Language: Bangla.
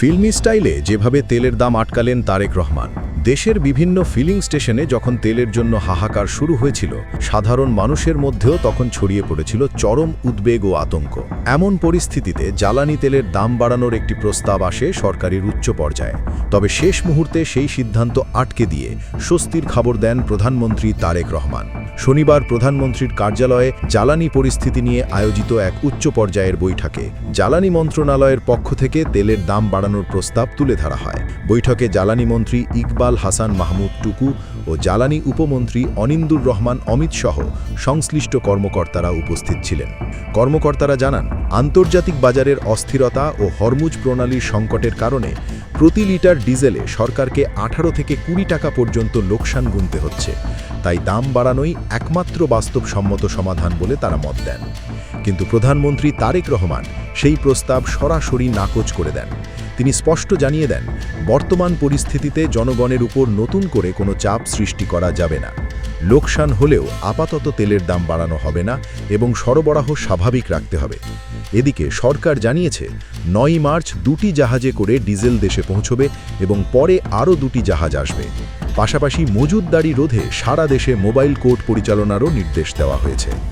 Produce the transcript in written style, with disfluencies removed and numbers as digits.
ফিল্মি স্টাইলে যেভাবে তেলের দাম আটকালেন তারেক রহমান। দেশের বিভিন্ন ফিলিং স্টেশনে যখন তেলের জন্য হাহাকার শুরু হয়েছিল, সাধারণ মানুষের মধ্যেও তখন ছড়িয়ে পড়েছিল চরম উদ্বেগ ও আতঙ্ক। এমন পরিস্থিতিতে জ্বালানি তেলের দাম বাড়ানোর একটি প্রস্তাব আসে সরকারের উচ্চ পর্যায়ে। তবে শেষ মুহূর্তে সেই সিদ্ধান্ত আটকে দিয়ে স্বস্তির খবর দেন প্রধানমন্ত্রী তারেক রহমান। শনিবার প্রধানমন্ত্রীর কার্যালয়ে জ্বালানি পরিস্থিতি নিয়ে আয়োজিত এক উচ্চ পর্যায়ের বৈঠকে জ্বালানি মন্ত্রণালয়ের পক্ষ থেকে তেলের দাম বাড়ানোর প্রস্তাব তুলে ধরা হয়। বৈঠকে জ্বালানি মন্ত্রী ইকবাল হাসান মাহমুদ টুকু ও জ্বালানি উপমন্ত্রী অনিন্দুর রহমান অমিত সহ সংশ্লিষ্ট কর্মকর্তারা উপস্থিত ছিলেন। কর্মকর্তারা জানান, আন্তর্জাতিক বাজারের অস্থিরতা ও হরমুজ প্রণালীর সংকটের কারণে প্রতি লিটার ডিজেলে সরকারকে 18 থেকে 20 টাকা পর্যন্ত লোকসান গুনতে হচ্ছে। তাই দাম বাড়ানোই একমাত্র বাস্তবসম্মত সমাধান বলে তারা মত দেন। কিন্তু প্রধানমন্ত্রী তারেক রহমান সেই প্রস্তাব সরাসরি নাকচ করে দেন। তিনি স্পষ্ট জানিয়ে দেন, বর্তমান পরিস্থিতিতে জনগণের উপর নতুন করে কোনো চাপ সৃষ্টি করা যাবে না। লোকসান হলেও আপাতত তেলের দাম বাড়ানো হবে না এবং সরবরাহ স্বাভাবিক রাখতে হবে। এদিকে সরকার জানিয়েছে, 9 মার্চ 2টি জাহাজে করে ডিজেল দেশে পৌঁছবে এবং পরে আরও 2টি জাহাজ আসবে। পাশাপাশি মজুতদারি রোধে সারা দেশে মোবাইল কোর্ট পরিচালনারও নির্দেশ দেওয়া হয়েছে।